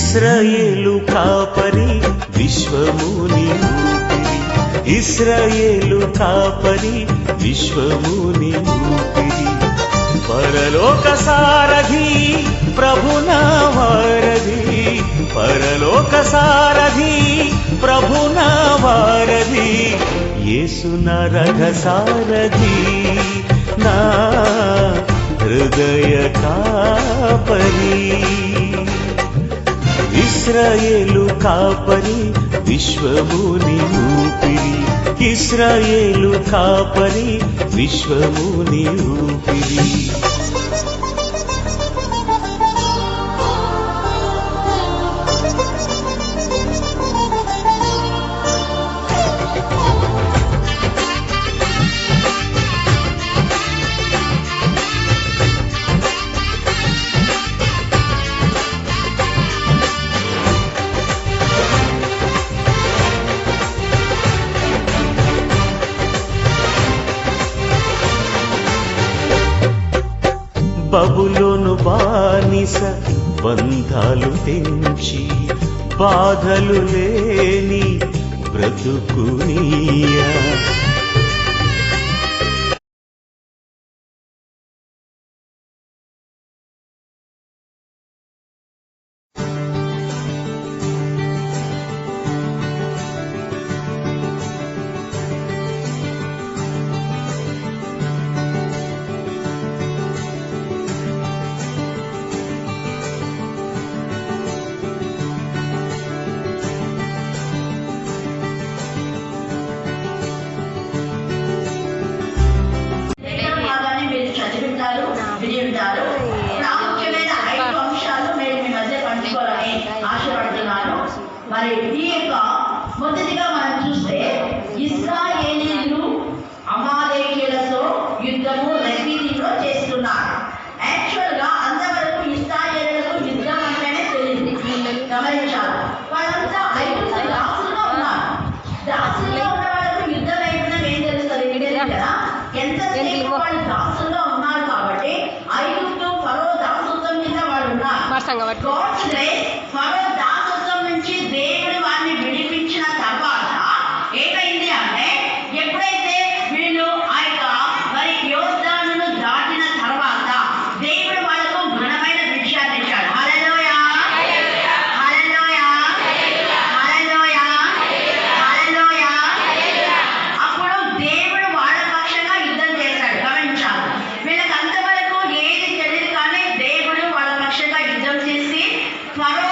ఇశ్రాయేలు కాపరి విశ్వముని ఊపిరి, ఇశ్రాయేలు కాపరి విశ్వముని ఊపిరి, పరలోక సారథి ప్రభునా వారధి, పరలోక సారథి ప్రభునా వారధి, యేసు నా రథ సారథి నా హృదయ కాపరి. ఇశ్రాయేలు కాపరి విశ్వముని ఊపిరి, ఇశ్రాయేలు కాపరి విశ్వముని ఊపిరి. బబులోను బానిస బంధాలు తెంచి బాధలు లేని బ్రతుకునియా, ప్రాముఖ్యమైన 5 అంశాలు నేను మీ మధ్య పంచుకోవాలని ఆశపడుతున్నాను. మరి ఈ యొక్క మొదటిగా మనం చూస్తే ఇశ్రాయేలీయులు అమాలేకీయులతో యుద్ధము రెఫీదీలో చేస్తున్నారు. యాక్చువల్ గా అంతవరకు ఇశ్రాయేలీయులకు యుద్ధం అంటేనే తెలియదు, గమనించాలి. వాళ్ళంతా 5 దాసులుగా ఉన్నారు. దాసులుగా ఉన్న వాళ్ళకు యుద్ధం అయిపోయినా ఏం తెలుస్తుంది కదా, ఎంతసేపు వాళ్ళు దాసులుగా ఉన్నారు కాబట్టి ఐగుప్తు ఫరో దాసత్వం మీద వాళ్ళు ఉన్నారు. ఫరో దాసత్వం నుంచి దేవుడు వారిని విడిపించిన తర్వాత ఏమైంది అంటే, ఎప్పుడైతే వీళ్ళు ఆ యొక్క మరి యోర్దానును దాటిన తర్వాత దేవుడు వాళ్ళకు ఘనమైన విజయాన్ని ఇచ్చాడు. హల్లెలూయా, హల్లెలూయా, హల్లెలూయా, హల్లెలూయా. అప్పుడు దేవుడు వాళ్ళ పక్షంగా యుద్ధం చేశాడు. గమనించాలి, వీళ్ళకి అంతవరకు ఏది తెలియదు కానీ దేవుడు వాళ్ళ పక్షంగా యుద్ధం చేసి ఫరో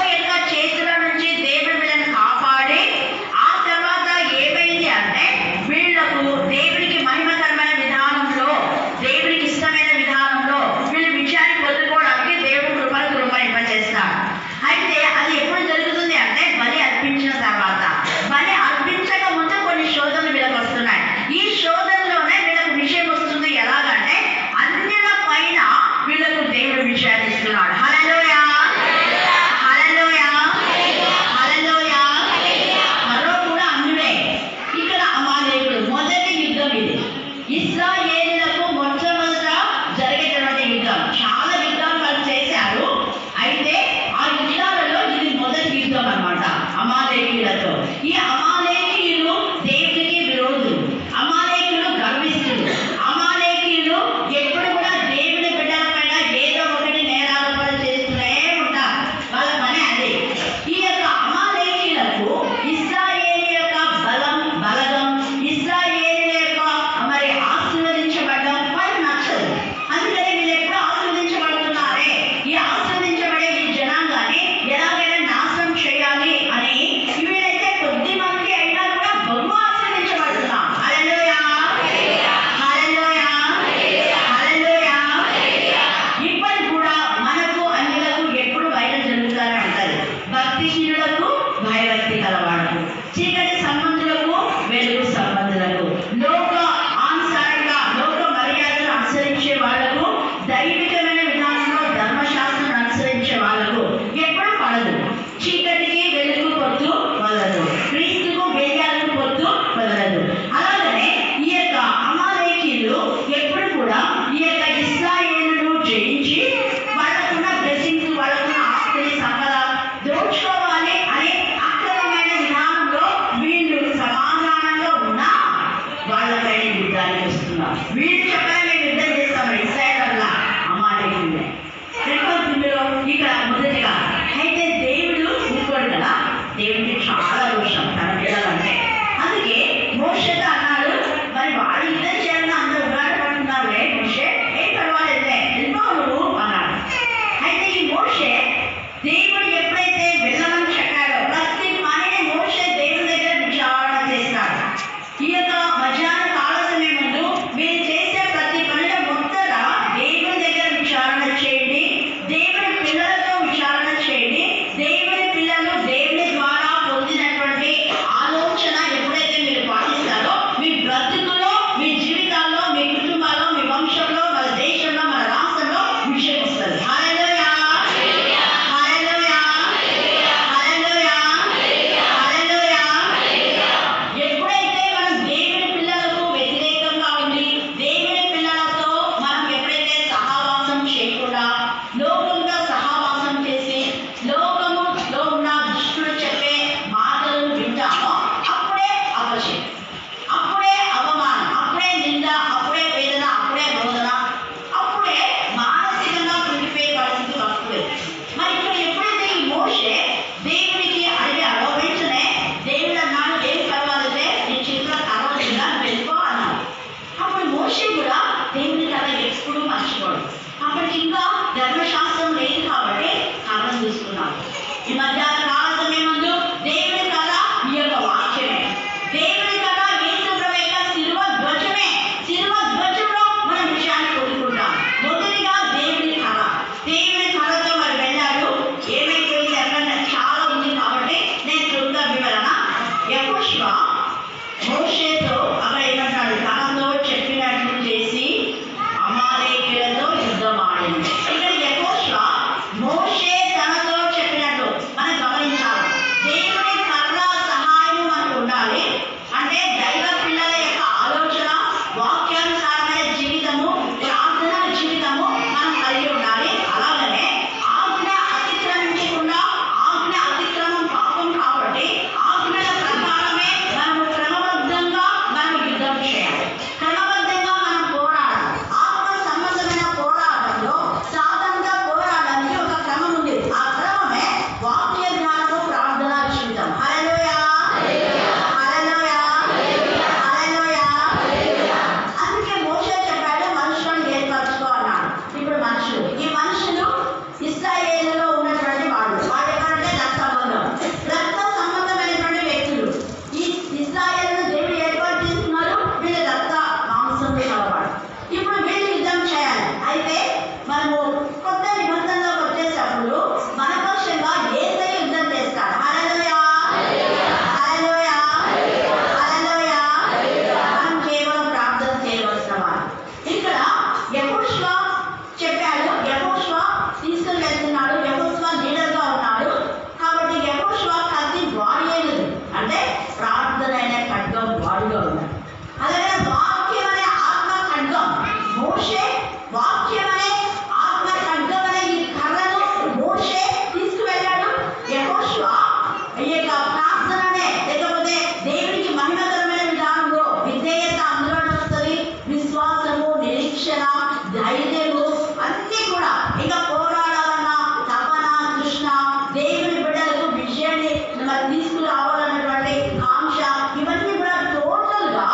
ధైర్యము అన్నీ కూడా ఇంకా పోరాడాలన్న తపన తృష్ణ, దేవుని బిడ్డలకు విజయాన్ని మరి తీసుకురావాలన్నటువంటి ఆంక్ష, ఇవన్నీ కూడా టోటల్గా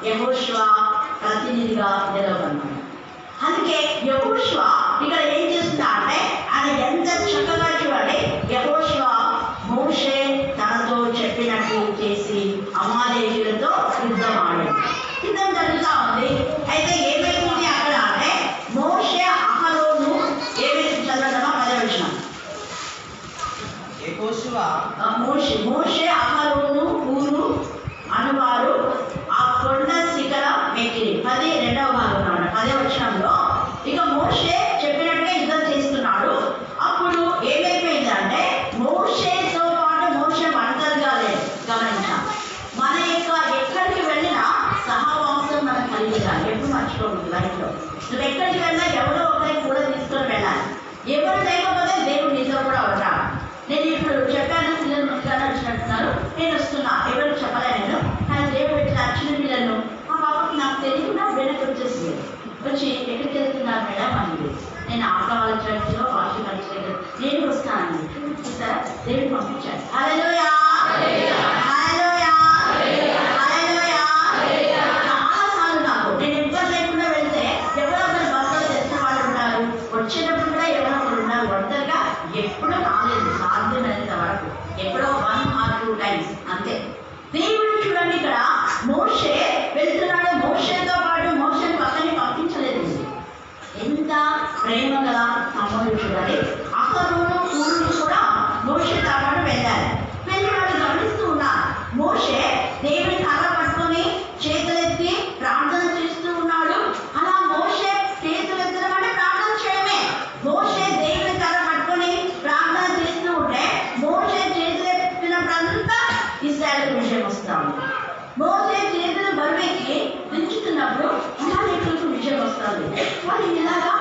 యెహోషువ ప్రతినిధిగా నిలవబడ్డాడు. అందుకే యెహోషువ ఇక్కడ ఏం చేస్తున్నా అంటే ఆయన ఎంత చక్కగా చూడండి, యెహోషువ మోషే తనతో చెప్పినట్టు చేసి అమాలేకీయులతో యుద్ధం ఆడాడు. యుద్ధం జరుగుతూ ఉంది. అయితే ఏమైంది అక్కడ అంటే మోషే అహరోను ఏమైంది చదవడమా 10వ వచనం. మోషే అహరోను ఊరు అనువారు ఆ కొండ శిఖరం ఎక్కిరి. 12వ భాగంలో 10వ వచనంలో ఇక మోషే చెప్పినట్టుగా యుద్ధం చేస్తున్నాడు. అప్పుడు ఏమైపోయిందంటే మోషేతో పాటు మోషే ఒంటరిగా లేదు. గమనించాం, మన యొక్క ఎక్కడికి వెళ్ళినా సహవాసం మనం కలిగి ఉండాలి. ఎప్పుడు మర్చిపోకూడదు లైఫ్లో. నువ్వు ఎక్కడికి వెళ్ళినా ఎవరో ఒకరికి కూడా తీసుకొని వెళ్ళాలి. ఎవరు లేకపోతే దేవుడు నీతో కూడా ఉంటాడు. నేను ఇప్పుడు చెప్పాను, పిల్లలు ముందుగానే వచ్చినట్టున్నారు, నేను వస్తున్నా, ఎవరికి చెప్పలే నేను, కానీ దేవుడు ఇట్లా వచ్చిన పిల్లలను మా పాపకి నాకు తెలియకుండా వెనక్కి వచ్చేసింది. వచ్చి ఎక్కడికి వెళ్తున్నారు మేడం అంది. నేను ఆకవాళ్ళ చర్చిలో వాషి కలిసి నేను వస్తానండి. చూస్తారా, దేవుడు పంపించాడు. హల్లెలూయా, హల్లెలూయా, హల్లెలూయా. చాలాసార్లు నాకు నేను ఎవ్వరు లేకుండా వెళ్తే ఎవరో ఒకరు భర్తలు తెచ్చిన వాళ్ళు ఉన్నారు, వచ్చేటప్పుడు కూడా ఎవరో ఒకరు ఉన్నారు. ఒంటరిగా ఎప్పుడూ రాలేదు, సాధ్యమైనంత వరకు ఎప్పుడో 1 or 2 times అంతే. దేవుడు చూడండి ఇక్కడ మోషే వెళ్తున్నాడు, మోషేతో పాటు మోషేని పక్కనే పంపించలేదు. ఎంత ప్రేమ గల తమ్ముడు చూడాలి. అహరోను ఊరు కూడా మోషేతో పాటు వెళ్ళారు. వెళ్ళి వాళ్ళు గమనిస్తూ ఉన్నారు. మోషే దేవుని కర్ర పట్టుకొని చేతులెత్తి ప్రార్థన చేస్తూ ఉన్నాడు. అలా మోషే చేతులెత్తడం అంటే ప్రార్థన చేయడమే. మోషే దేవుని కర్ర పట్టుకొని ప్రార్థన చేస్తూ ఉంటే మోషే చేతులెత్తినప్పుడంతా ఇశ్రాయేలుకు విజయం వస్తాము. మోషే చేతులు బరువెక్కి దించుతున్నప్పుడు అమాలేకీయులకు విజయం వస్తుంది. వాళ్ళు ఇలాగా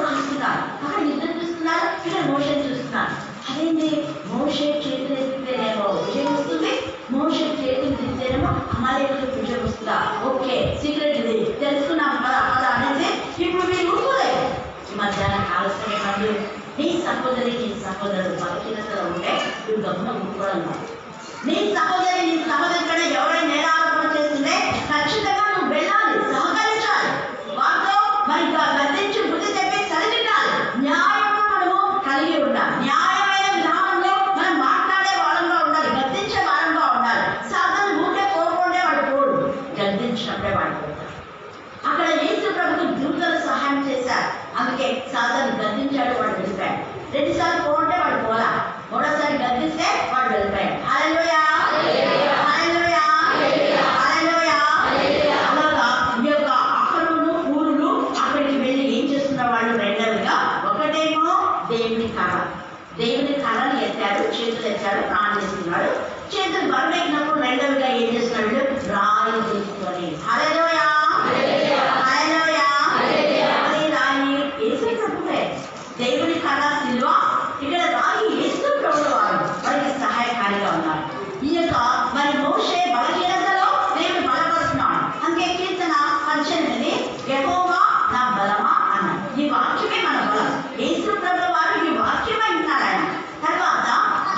చూస్తున్నారు, అక్కడ యుద్ధం చూస్తున్నారు, ఇక్కడ మోషే చూస్తున్నారు. అదేంటి, మోషే చేతులు ఎత్తితేనేమో విజయం వస్తుంది, మోషే చేతులు దించేనేమో అమాలేకీయులకు విజయం వస్తుందా? ఓకే, సీక్రెట్ ఇది తెలుసుకున్నాం కదా అలా అనేది. ఇప్పుడు మీరు ఊరుకోలేదు. ఈ మధ్యాహ్నం కాలసమే కాదు, నీ సహోదరి నీ సహోదరుడు బలహీనతలో ఉంటే నువ్వు గమనం ఊరుకోవడం కాదు. నీ సహోదరి నీ సహోదరి కన్నా ఎవరైనా నేరారోపణ చేస్తుంటే ఖచ్చితంగా నువ్వు వెళ్ళాలి, సహకరించాలి, వారితో మరి గద్దించి బుద్ధి చెప్పి సరిదిద్దాలి. న్యాయంగా మనము కలిగి ఉండాలి. న్యాయమైన విధానంలో మనం మాట్లాడే వాళ్ళంగా ఉండాలి, గద్దించే వాళ్ళంగా ఉండాలి. సాధారణ ఊరికే కోరుకుంటే వాడు పోడు, గద్దించినప్పుడే వాడు పోతాడు. అక్కడ యేసు ప్రభుకు దూతలు సహాయం చేశారు. అందుకే సాధారణ గద్దించాడు, వాడు వెళ్ళిపోయాడు. 2 సార్లు పోంటే వాడు పోలా, 3వసారి గద్దిస్తే వాడు వెళ్ళిపోయాడు. హల్లెలూయా, హల్లెలూయా, హల్లెలూయా. అలాగా ఈ యొక్క అహరోను ఊరులు అక్కడికి వెళ్ళి ఏం చేస్తున్న వాళ్ళు రెండవగా, ఒకటేమో దేవుని కర్ర, దేవుని కర్రని ఎత్తాడు, చేతులు ఎత్తాడు, ప్రాణం చేస్తున్నాడు. చేతులు బరువెక్కినప్పుడు రెండవగా ఏం చేస్తున్నాడు, రాయి తీసుకొని. హల్లెలూయా, హల్లెలూయా. అది రాయి యేసు ప్రభువే. దేవుని కర్ర సిలువ, ఇక్కడ రాయి యేసు ప్రభువు వారు వారికి సహాయకారిగా ఉన్నారు. ఈ యొక్క మరి మోషే బలహీనతలో దేవుడు బలపడుతున్నాడు. అందుకే కీర్తన 18 యెహోవా నా బలమా అన్నాడు. ఈ వాక్యమే మన బలం. యేసు ప్రభువు వారు ఈ వాక్యమే వింటున్నాడు ఆయన. తర్వాత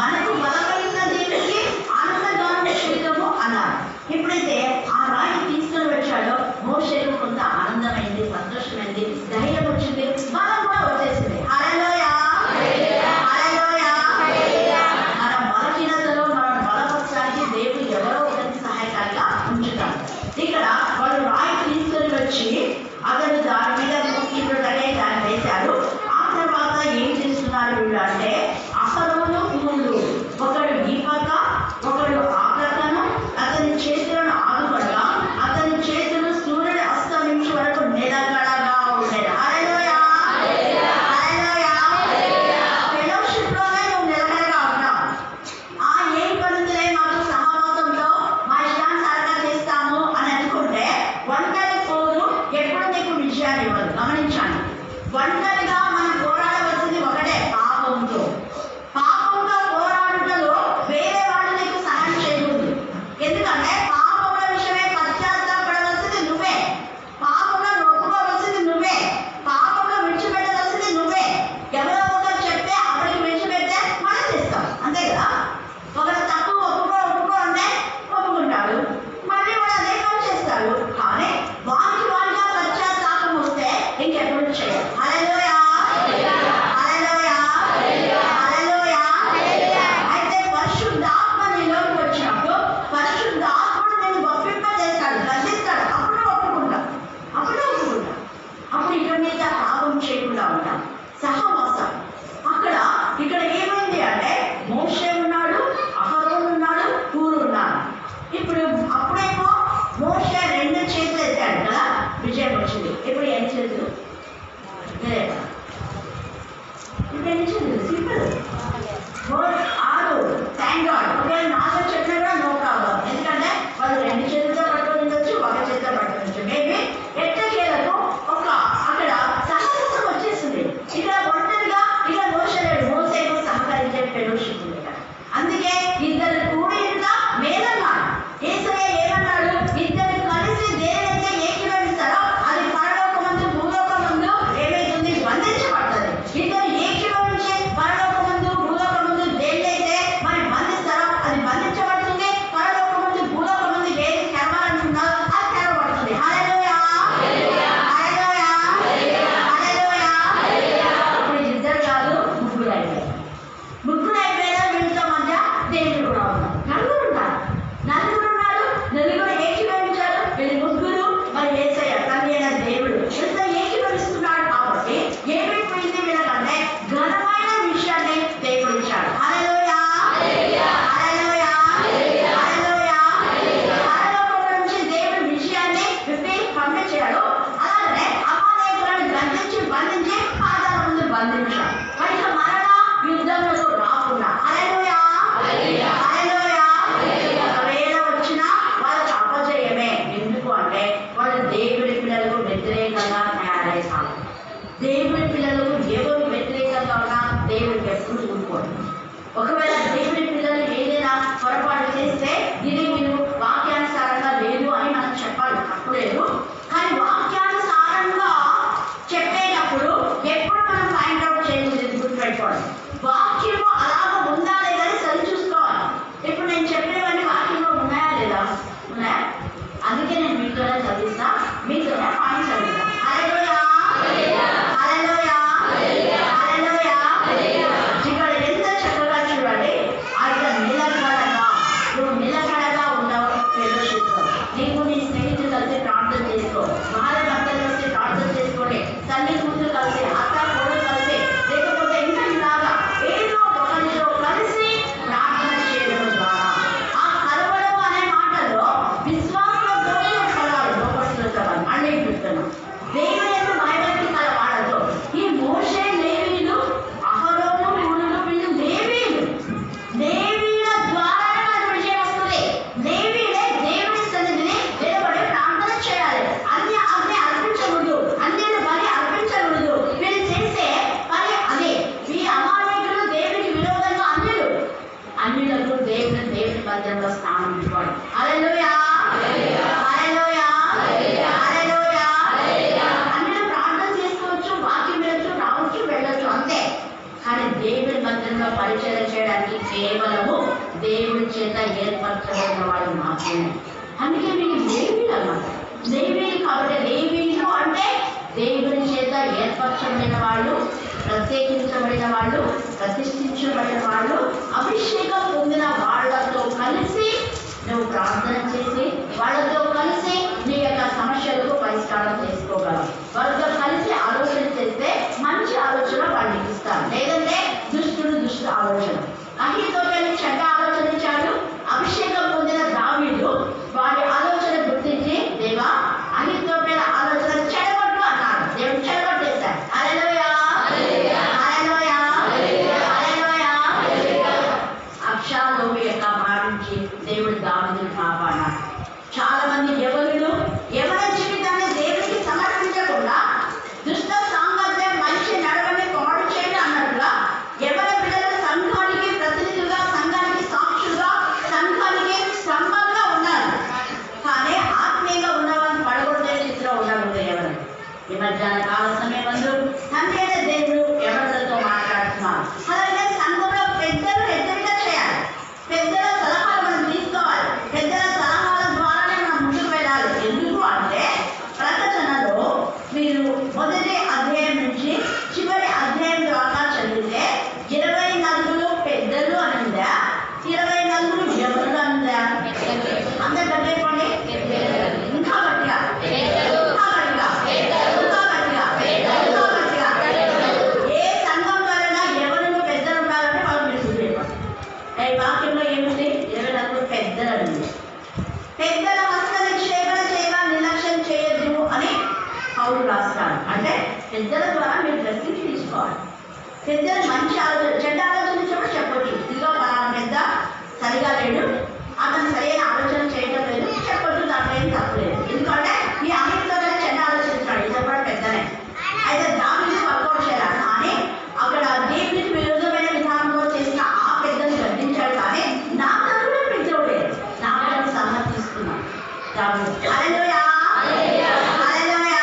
మనకు బలమైన దేవుడికి ఆనందగానం చేయడము అన్నారు. ఎప్పుడైతే ఆ రాయి తీసుకొని వచ్చాడో మోషేకు కొంత ఆనందమైంది, సంతోషమైంది, ధైర్యం వచ్చింది, బలం కూడా వచ్చేసింది. హల్లెలూయా, హల్లెలూయా. మన బలహీనతలో మనం బలపరచడానికి దేవుడు ఎవరో ఒకరికి సహాయకారిగా ఉంచుతారు. ఇక్కడ వాళ్ళు రాయి తీసుకొని వచ్చి అతను దాని మీద ముక్కినట్టుగానే దాన్ని వేశారు. ఆ తర్వాత ఏం చేస్తున్నారు వీళ్ళు అంటే, అహరోను ఊళ్ళు ఒకడు ఈ పక్క ఒకడు ఆ ప్రక్కను అతని చేతులను ఆదుపడగా అతని చేతులు సూర్యుడు అస్తమించే వరకు నిలకడగా ఉండేది. హల్లెలూయా, హల్లెలూయా. ఫెలోషిప్లోనే నువ్వు నిలకడగా ఉంటావు. ఏం పడుతుందే మాకు సహవాసంతో మా ఇష్టానుసారంగా చేస్తాము అని అనుకుంటే ఒంటరి పోరు ఎప్పుడు నీకు విజయాన్ని ఇవ్వదు. గమనించండి, ఒంటరిగా మనం పోరాడవలసింది ఒకటే, పాపంతో. పాపంతో పోరాడుటలో వేరే వాళ్ళు నీకు సహాయం చేయకూడదు. ఎందుకంటే పాపముల విషయమే పశ్చాత్తాపడవలసింది నువ్వే, పాపంలో ఒప్పుకోవలసింది నువ్వే. పాప సహవాసం. ఇక్కడ ఏమైంది అంటే మోషే ఉన్నాడు, అహరోను ఉన్నాడు, హూరు ఉన్నాడు. ఇప్పుడు అప్పుడేమో మోషే 2 చేతులు ఎత్తాడు కదా, విజయం వచ్చింది. ఇప్పుడు ఎన్ని చేతులు? ఇప్పుడు ఎన్ని చేతులు? సింపుల్ 6. Thank God. ఒకవేళ 4 చెప్పినా కూడా నో ప్రాబ్లం. ఎందుకంటే వాళ్ళు 2 చేతులతో పట్టుకొని ఉండొచ్చు, 1 చేతితో పట్టుకోవచ్చు. మేబీ ఎట్టకేలకు అక్కడ సహవాసం వచ్చేస్తుంది. ఇక్కడ ఒంటరిగా ఇక్కడ మోసేకు సహకరించే ఫెలోషిప్ ఉంది కదా. అందుకే ఇద్దరు కూడిగా మేలన్నాడు. యేసయ్య ఏమన్నాడు? ఇద్దరు కలిసి దేనినైతే ఏకీభవిస్తారో అది పరలోకమందు భూలోకమందు ఏమైతుంది? బంధించబడుతుంది. ఇద్దరు ఏకీభవించి పరలోకమందు భూలోకమందు దేన్నైతే మరి బంధిస్తారో అది బంధించబడుతుంది. పరలోకమందు భూలోకమందు ఏది తెరవాలనుకున్నారో అది తెరవబడుతుంది. హల్లెలూయా, హల్లెలూయా, హల్లెలూయా. ఇప్పుడు ఇద్దరు కాదు, ముగ్గురు అయిపోయారు. వీళ్ళతో మధ్య దేవుడు కూడా ఉన్నారు. నలుగురు ఉన్నారు. ఏకీభవించారు. వీళ్ళు ముగ్గురు మరి యేసయ్య తండ్రి అయిన దేవుడు వీళ్ళతో ఏకీభవిస్తున్నాడు. కాబట్టి ఏమైపోయింది? వీళ్ళకంటే ఘనమైన విషయాన్ని దేవుడు ఇచ్చాడు. హల్లెలూయా, హల్లెలూయా, హల్లెలూయా. పరలోకం నుంచి దేవుడు విషయాన్ని విప్పి పంపించాడు. అలాగే అమాలేకులను బంధించి పాదాల ముందు బంధించాడు. మరి మరణ యుద్ధంలో రాకుండా హల్లెలూయా, హల్లెలూయా. ఒకవేళ వచ్చినా వాళ్ళకి అపజయమే. ఎందుకు అంటే వాళ్ళు దేవుడి పిల్లలకు వ్యతిరేకంగా తయారైతారు. దేవుడి పిల్లలకు ఎవరు వ్యతిరేకంగా ఉన్నా దేవుడికి ఎప్పుడు ఊరుకోండి. ఒకవేళ దేవుడి పిల్లలు ఏదైనా పొరపాటు చేస్తే ఇది మీరు వాక్యానుసారంగా లేదు అని మనం చెప్పాలి, తప్పులేదు. కానీ వాక్యానుసారంగా చెప్పేటప్పుడు ఎప్పుడు మనం ఫైండ్ అవుట్ చేయాలి, గుర్తుపెట్టుకోవాలి. వాక్యంలో అలాగ ఉందా లేదా అని సరి చూసుకోవాలి. ఇప్పుడు నేను చెప్పేవన్నీ వాక్యంలో ఉన్నాయా లేదా? ఉన్నాయా? అందుకే నేను మీతోనే చదివిస్తా, మీతోనే పాయింట్ చదివిస్తా. హల్లెలూయా, హల్లెలూయా, హల్లెలూయా. ఇక్కడ ఎంత చక్కగా చూడండి. అక్కడ నిలకడగా ఉండవు ఫెలోషిప్. నీకు నీ స్నేహితులు కలిసి ప్రార్థన చేసుకో, భార్య భర్తలు కలిసి ప్రార్థన చేసుకోండి, తల్లి కూతురు కలిసి, అత్త కోడలు కలిసి, లేకపోతే ఇంకా ఇలాగా ఏదో ఒకరితో కలిసి ప్రార్థన చేయడం ద్వారా ఆ కలవడం అనే మాటలో విశ్వాసంతోనే కలవాలి. లోపడుతున్నాం అన్నీ చెప్తున్నాం. దేవుని యొక్క భయభక్తి కలవాడదు. ఈ మోషే, లేవీయులు, అహరోను, హూరులు వీళ్ళు లేవీయుల ద్వారానే మనకు విజయం వస్తుంది. లేవీయులే దేవుని సన్నిధిని నిలబడి ప్రార్థన చేయాలి. అన్ని అర్పించకూడదు, అన్యులు బలి అర్పించకూడదు. వీళ్ళు చేసే పని అదే. ఈ అమాలేకులు దేవునికి విరోధంగా అన్యులకు దేవుని మందిరంలో స్థానం ఇవ్వాలి. హల్లెలూయా, హల్లెలూయా, హల్లెలూయా. అన్యులు ప్రార్థన చేసుకోవచ్చు, వాక్యం వినొచ్చు, రావచ్చు, వెళ్ళొచ్చు, అంతే. కానీ దేవుని మందిరంలో పరిచయం చేయడానికి కేవలము దేవుడి చేత ఏర్పరచబడిన వాళ్ళు మాత్రమే. అందుకే మీకు లేవీయులు అన్నమాట. లేవీయులు కాబట్టి లేవీయులు అంటే దేవుని చేత ఏర్పరచబడిన వాళ్ళు, ప్రత్యేకించబడిన వాళ్ళు, ప్రతిష్ఠించబడిన వాళ్ళు, అభిషేకం పొందిన వాళ్ళతో కలిసి నువ్వు ప్రార్థన చేసి వాళ్ళతో కలిసి నీ యొక్క సమస్యలకు పరిష్కారం చేసుకోగలవు. వాళ్ళతో కలిసి ఆలోచన చేస్తే మంచి ఆలోచన వాళ్ళకి ఇస్తారు. లేదంటే దుష్ట ఆలోచన. అహీతోపెలు చెడ్డ ఆలోచన ఇచ్చాడు. అభిషేకం పొందిన దావీదు వారి ఆలోచన గుర్తించి, దేవా అహీతోపెల ఆలోచన చెడగొట్టు అన్నాడు. దేవుడు చెడగొట్టేశాడు. హల్లెలూయా, హల్లెలూయా, హల్లెలూయా. అబ్షాలోము యొక్క భావించి దేవుడు దావీదును కాపాడాడు. చాలా మంది యవన జీవితాన్ని దేవుడికి సమర్పించకుండా పెద్దల ద్వారా మీరు బ్లెస్సింగ్ తీసుకోవాలి. పెద్దలు మంచి ఆలోచన, చెడ్డ ఆలోచన ఇచ్చినప్పుడు చెప్పొచ్చు, ఇదిగో ఫలానా పెద్ద సరిగా లేడు, అతను సరైన ఆలోచన చేయడం లేదు, చెప్పొచ్చు, దాంట్లో ఏం తప్పలేదు. ఎందుకంటే ఈ అన్నిటితో చెడ్డ ఆలోచించాడు, ఇది కూడా పెద్దనే. అయితే దానిని వర్కౌట్ చేయాలి. కానీ అక్కడ దేవునికి విరుద్ధమైన విధానంలో చేసిన ఆ పెద్దను గర్తించాడు. కానీ నా తరపున పెద్దోడే, నా పిల్లలు సమర్థిస్తున్నాను. హల్లెలూయా, హల్లెలూయా,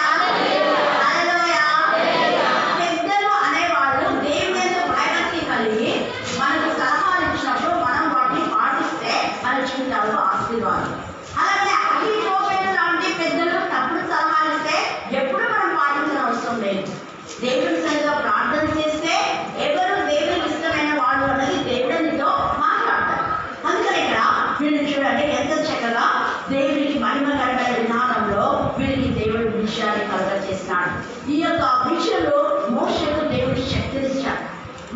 హల్లెలూయా. పెద్దలు అనేవాళ్ళు దేవుని యందు భయభక్తి కలిగి మనకు సలహాలు ఇచ్చినప్పుడు మనం వాటిని పాటిస్తే మన జీవితాల్లో ఆశీర్వాదం. అలాగే అహితోపెలు లాంటి పెద్దలు తప్పుడు సలహాలు ఇస్తే ఎప్పుడు మనం పాటించిన అవసరం లేదు. దేవుని సరిగా ప్రార్థన చేస్తే ఎవరు దేవునికి ఇష్టమైన వాళ్ళు అన్నది దేవుడితో మాట్లాడతారు. అందుకని ఇక్కడ వీళ్ళు చూడండి ఎంత చక్కగా దేవునికి మహిమకరమైన విధానంలో వీళ్ళకి దేవుడి విషయాన్ని కలుగ చేసినాడు. ఈ యొక్క విషయంలో మోషేకు దేవుడి శక్తిని ఇచ్చాడు.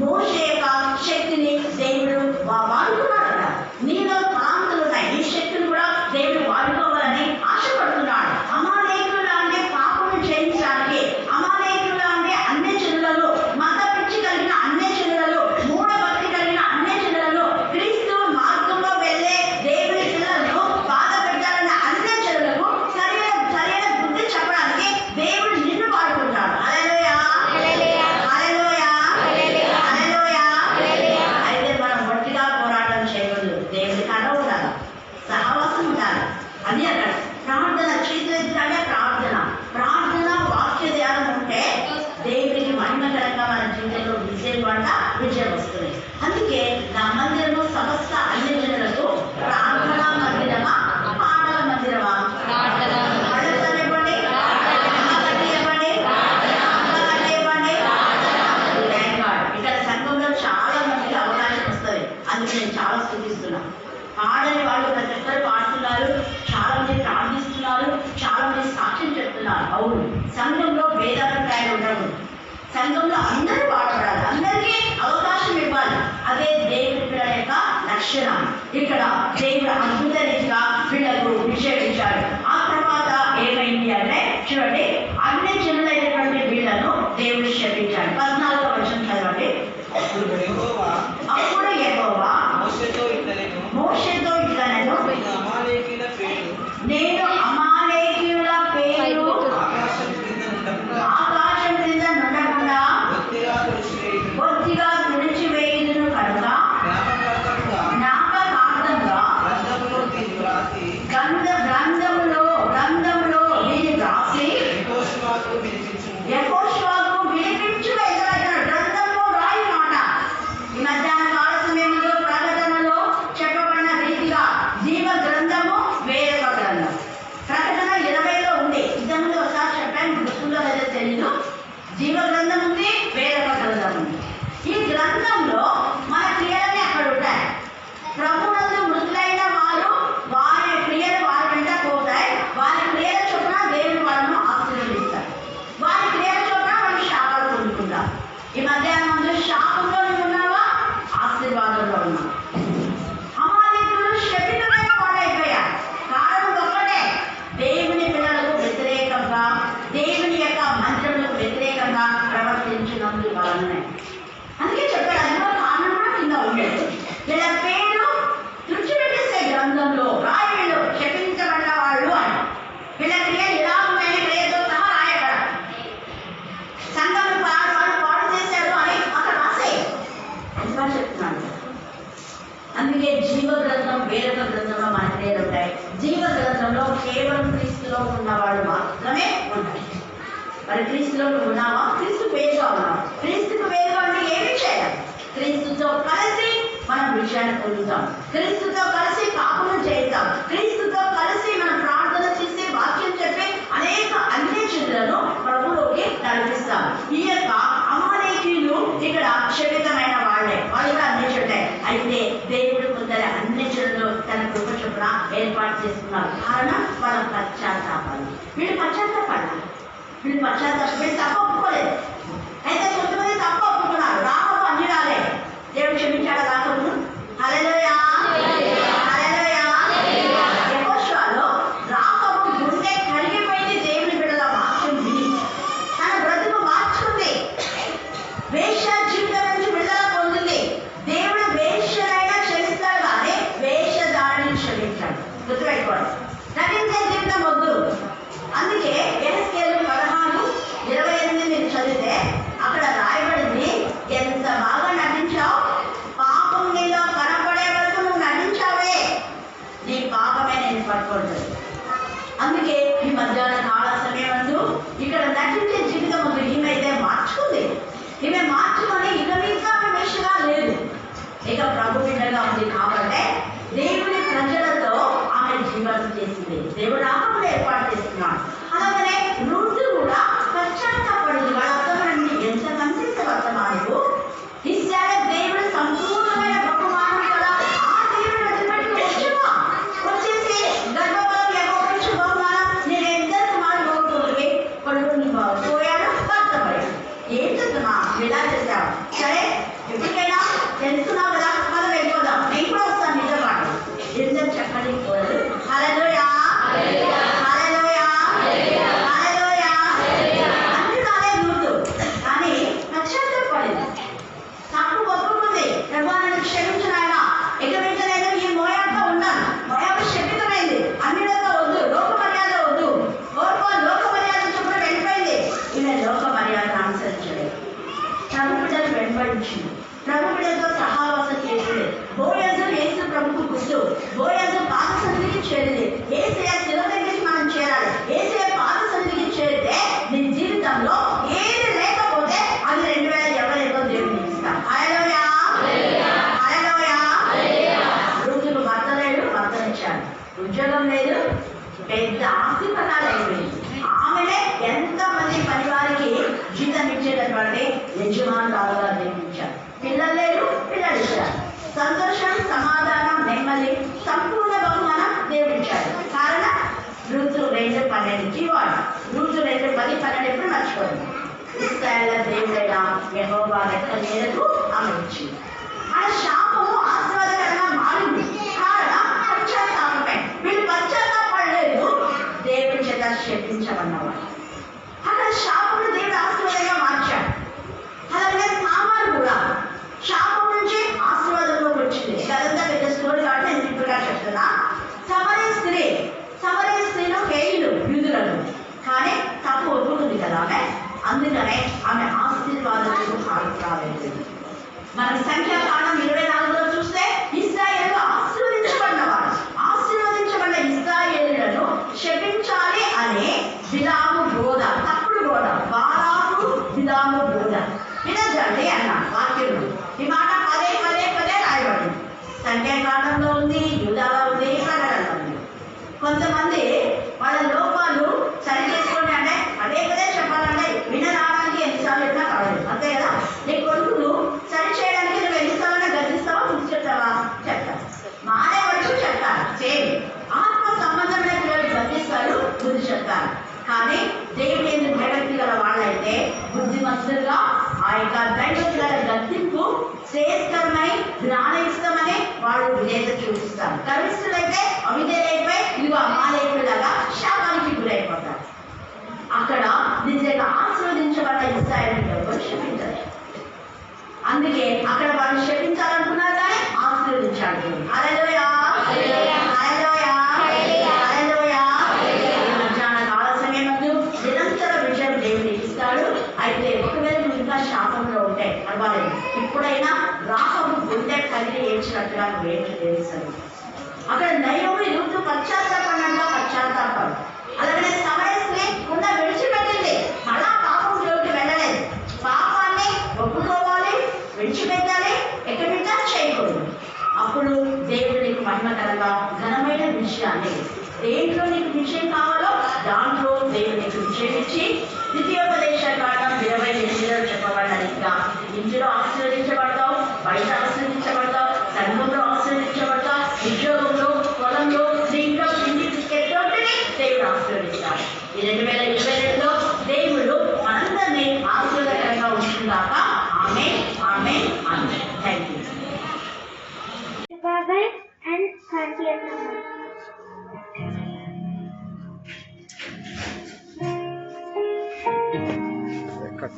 మోషే యొక్క శక్తిని దేవుడు వాడుకున్నాడు. నీలో తలాంతులు ఉన్నాయి, ఈ శక్తిని కూడా దేవుడు వాడుకోవాలని ఆశపడుతున్నాడు. అమాలేకులు అంటే పాపము చేయించడానికి, అమాలేకులు అంటే అన్ని జనులలో, మత పిచ్చి కలిగిన అన్ని జనులలో, మూఢభక్తి కలిగిన అన్ని జనులలో, క్రీస్తు మార్గంలో వెళ్ళే దేవుని పిల్లలను బాధ పెట్టాలన్న అన్ని జనులకు సరైన బుద్ధి చెప్పడానికి దేవుడు నిన్ను వాడుకుంటాడు. హల్లెలూయా, హల్లెలూయా, హల్లెలూయా. అయితే మనం గట్టిగా పోరాటం చేయకూడదు, దేవుడి కథ ఉండాలి, సహవాసం ఉండాలి. అది అక్కడ ప్రార్థన చేతులెత్తాడే ప్రార్థన వాక్య ధ్యానం ఉంటే దేవుడికి మహిమకరంగా మన జీవితంలో విజయం వస్తుంది. అందుకే నా మందిరము సమస్త అన్ని జనులకు ప్రార్థనా మందిరమా, పాటల మందిరమా? ఇక్కడ సంఘంలో చాలా మందికి అవకాశం వస్తుంది, అందుకే నేను చాలా స్థుతిస్తున్నా. పాడని వాళ్ళు ప్రతి ఒక్కరు పాడుతున్నారు, చాలా మంది ప్రార్థిస్తున్నారు, చాలా మంది సాక్ష్యం చెప్తున్నారు. అవును, సంఘంలో భేదాభిప్రాయాలు ఉండవు, సంఘంలో అందరూ పాడపడాలి, అందరికీ అవకాశం ఇవ్వాలి. అదే దేవుడి పిల్లల యొక్క లక్షణం. ఇక్కడ దేవుడు అద్భుత రీతిగా వీళ్లకు విషేపించాడు. ఆ తర్వాత ఏమైంది అంటే చూడండి, అన్ని జనులైనటువంటి వీళ్లను దేవుడు శపించాడు. 14వ వచనం చదవండి. అప్పుడు యెహోవా మోషేతో ఇట్లా నేను అమాలేకీయుల పేరు ఆకాశం క్రింద నుండకుండా బొత్తిగా తుడిచివేయుదును కనుక జ్ఞాపకార్థంగా గ్రంథములో దీన్ని రాసి యెహోషువకు వినిపించు. గ్రంథంలో రాయి మాట. ఈ మధ్యాహ్న కాల సమయంలో ప్రకటనలో చెప్పబడిన రీతిగా జీవ గ్రంథము వేరొక గ్రంథం. ప్రకటన 20లో ఉంది, ఇంతకుముందు ఒకసారి చెప్పాను, గుర్తుందో లేదో తెలీదు. జీవ గ్రంథం ఉంది, వేరొక గ్రంథం ఉంది. ఈ గ్రంథంలో మన క్రియలన్నీ అక్కడ ఉంటాయి. ప్రభువునందు మృతులైన వారు వారి క్రియలు వారి వెంట పోతాయి. వారి క్రియల చొప్పున దేవుడు వాళ్ళను ఆశీర్వదిస్తారు, వారి క్రియల చొప్పున వాళ్ళు శాపాలు పొందుకుంటారు. ఈ మధ్యాహ్నం ముందు శాపంలో ఉన్నావా, ఆశీర్వాదంలో ఉన్నావు. అమాలేకులు శపితమైన వాడైపోయారు. కారణం ఒక్కటే, దేవుని పిల్లలకు వ్యతిరేకంగా, దేవుని యొక్క మంత్రములకు వ్యతిరేకంగా ప్రవర్తించినందు వలనే. అందుకే చెప్పాడు, అందులో కారణం కూడా కింద ఉండేది. వీళ్ళ పేరు తుడిచిపెట్టేసే గ్రంథంలో రాయలు శపించబడ్డ వాళ్ళు అని. వీళ్ళ క్రియలు ఎలా ఉన్నాయని క్రియతో సహా రాయబడ. సంఘం పాడు చేశాడు అని అక్కడ రాసే చెప్తున్నాను. అందుకే జీవ గ్రంథం వేరొక గ్రంథంలో మన క్రియలు ఉంటాయి. జీవ గ్రంథంలో కేవలం క్రీస్తులో ఉన్నవాడు మాత్రమే ఉంటాయి. మరి క్రీస్తులో నువ్వు ఉన్నావా? క్రీస్తు వేరుగా ఉన్నావా? క్రీస్తుకు వేరుగా ఉంటే ఏమి చేయాలి? క్రీస్తుతో కలిసి మనం విజయాన్ని పొందుతాం, క్రీస్తుతో కలిసి పాపము చేస్తాం, క్రీస్తుతో కలిసి మనం ప్రార్థన చేసి వాక్యం చెప్పి అనేక అన్యజనులను ప్రభువులోకి నడిపిస్తాం. ఈ యొక్క అమాలేకీయులు ఇక్కడ శపితమైన వాళ్ళే, వాళ్ళు కూడా అన్యజనులే. అయితే దేవుడు కొందరు అన్యజనులు తన కృప చొప్పున ఏర్పాటు చేసుకున్నారు. కారణం వాళ్ళ పశ్చాత్తాపాలు. వీళ్ళు పశ్చాత్తాపాలి, వీళ్ళు తప్పు ఒప్పుకోలేదు. అయితే కొంతమంది తప్పు ఒప్పుకున్నారు. రాకము అన్యురాలే, దేవుడు క్షమించాడు రాకమును. హల్లెలూయా, హల్లెలూయా. యెహోషువలో రాకము గుండె కరిగిపోయింది. దేవుని బిడ్డల వాక్యం విని తన బ్రతుకు మార్చుకుంది. ప్రభు బిడ్డగా ఉంది కాబట్టి దేవుని ప్రజలతో ఆమె జీవనం చేసింది. దేవుడు ఆమెను ఏర్పాటు చేస్తున్నాడు. అలాగనే రూతు కూడా పశ్చాత్తాపడింది. వాళ్ళ అర్థమని ఎంత కనిపిస్తే వర్తమానకు ఇస్రాయేలు దేవుడు సంపూర్ణమైన బహుమానం కదా, ఆ దేవుడు వదిలిపెట్టి వచ్చేసి గర్భఫలం లేకపోవచ్చు బహుమానం నేను ఎంత మారు కొడుకుని పోయాడు భర్తపడాడు. ఏం చేస్తున్నా ఎలా చేశావు? సరే ఎప్పటికైనా తెలుసుకున్నావు కదా, మనం వెళ్ళిపోదాం, నేను కూడా వస్తాను మీతో పాటు. ఎంత చక్కటి కోరు. హల్లెలూయా హల్లెలూయా హల్లెలూయా అంటున్నారే రూతు. కానీ పశ్చాత్తాపడింది, తప్పు ఒప్పుకుంది. ప్రభువా నన్ను క్షమించు నాయన, ఇక మీద నేను ఈ మోయాబుతో ఉన్నాను, మోయాబు శపితమైంది, అన్యులతో వద్దు, లోక మర్యాద వద్దు, లోక మర్యాద చొప్పున వెళ్ళిపోయింది. ఈమె లోక మర్యాద అనుసరించలేదు, ప్రభు బిడ్డలు వెంబడించింది, ప్రభు బిడ్డలతో సహవాసం చేసింది. బోయజు యేసు ప్రభుకు గుర్తు, బోయజు పాద సన్నిధికి చేరింది. ఏసయ్య శిలువ దగ్గరికి మనం చేరాలి. ఏసయ్య పాద సన్నిధికి చేరితే నీ జీవితంలో ఏది లేకపోతే అది 2020 దేవుడిని ఇస్తాం. హల్లెలూయా హల్లెలూయా. రూతుకు భర్త లేడు, భర్తనిచ్చాడు. ఉద్యోగం లేదు, పెద్ద ఆస్తి పదాలు అయిపోయింది. ఆమెనే ఎంతమంది పనివారికి జీతం ఇచ్చేటటువంటి యజమానురాలుగా నిర్మించారు. పిల్లలు లేరు, పిల్లలు ఇచ్చారు. సంతోషం, సమాధానం, నెమ్మది, సంపూర్ణ బహుమానం దేవుడిచ్చాడు. కారణం రూతు 2:12 వాడు. రూతు 2:10-12 ఎప్పుడు మర్చిపోయింది. ఇశ్రాయేలు దేవుడైన యెహోవా రెక్కల మేరకు ఆమె ఇచ్చింది. ఆ శాపము ఆశీర్వాదకరంగా మారింది. కారణం పశ్చాత్తాపమే. వీళ్ళు పశ్చాత్తాపడలేదు, దేవుడి చేత శపించమన్నవాడు. అక్కడ శాపమును దేవుడు ఆశీర్వాదంగా మార్చాడు. అలాగే సామాను కూడా శాపం నుంచి ఆశీర్వాదంలోకి వచ్చింది. అదంతా పెద్ద స్టోరీ కాబట్టి నేను సింపుల్గా చెప్తున్నా. సమరయ స్త్రీలో హేయులు యూదులను, కానీ తప్పు ఒప్పుకుంది కదా ఆమె, అందుకనే ఆమె ఆశీర్వాదాలకు రాలేదు. మన సంఖ్యాకాండం 24లో చూస్తే ఇశ్రాయేలు ఆశీర్వదించబడినవాడు. ఆశీర్వదించబడిన ఇశ్రాయేలులను శపించాలి అనే బిలాము బోధ, తప్పుడు బోధ, బారాకు బిలాము బోధ వినజండి అన్న వాక్యంలో ఈ మాట పదే రాయబడింది. సంఖ్యాకాండంలో ఉంది, యూదాలో ఉంది, ప్రకటనలో ఉంది. కొంతమంది వాళ్ళ లోపాలు సరి చేసుకోండి అంటే పదే చెప్పాలంటే వినడానికి ఎన్నిసార్లు ఎట్లా కావాలి, అంతే కదా. నీ కొడుకులు సరి చేయడానికి నువ్వు ఎన్నిసార్లు గర్జిస్తావా, ముందు చెప్తావా? చెప్తావు. మానే వరకు చెప్తారు. సేమ్ ఆత్మ సంబంధమైన పిల్లలు గర్జిస్తారు, బుద్ధి చెప్తారు. కానీ దేవుని ఎందుకు భయభక్తి గల వాళ్ళైతే బుద్ధిమంతులుగా ఆ యొక్క దైవత్వ గల గర్తింపు శ్రేయస్కరమై జ్ఞానయుక్తమని వాళ్ళు విధేయత చూపిస్తారు. గర్విష్ఠులైతే అవిధేయులైపోయి ఇదిగో అమాలేకులాగా శాపానికి గురైపోతారు. అక్కడ నిజంగా ఆశీర్వదించబడ్డ ఇశ్రాయేలును ఎవరు శపించారు. అందుకే అక్కడ వాళ్ళు శపించాలనుకున్నారు కానీ ఆశీర్వదించాడు. హల్లెలూయా హల్లెలూయా హల్లెలూయా. మధ్యాహ్న కాల సమయమందు నిరంతర విజయం దేవుడు ఇస్తాడు. అయితే ఒకవేళ నువ్వు ఇంకా శాపంలో ఉంటే పర్వాలేదు, ఇప్పుడైనా రాహబు గుండె కదిలి ఏడ్చినట్టుగా నువ్వేంటి తెలుస్తుంది. అక్కడ నయోమి రూతు పశ్చాత్తాపడినట్టుగా పశ్చాత్తాపడు. అలాగే సమరస్ని ఉన్న విడిచిపెట్టింది, మళ్ళా పాపం జోలికి వెళ్ళలేదు. పాపాన్ని ఒప్పుకోవాలి, విడిచిపెట్టాలి, ఎక్కడికా చేయకూడదు. అప్పుడు దేవుడు నీకు మహిమకరంగా ఘనమైన విషయాన్ని, దేంట్లో నీకు విజయం కావాలో దాంట్లో దేవుడు నీకు విజయం ఇచ్చి ద్వితీయోపదేశకాండం 28లో చెప్పబడినట్టుగా ఇంటిలో ఆశీర్వదించబడతావు, బయట ఆశీర్వదించబడతావు, సంఘంలో ఆశీర్వదించబడతావు, ఉద్యోగంలో, పొలంలో, దీంట్లో ఇంటిని దేవుడు ఆశీర్వదిస్తాడు. ఈ 2022లో దేవుడు మనందరినీ ఆశీర్వాదకరంగా ఉంచుగాక. Amen amen amen. Thank you.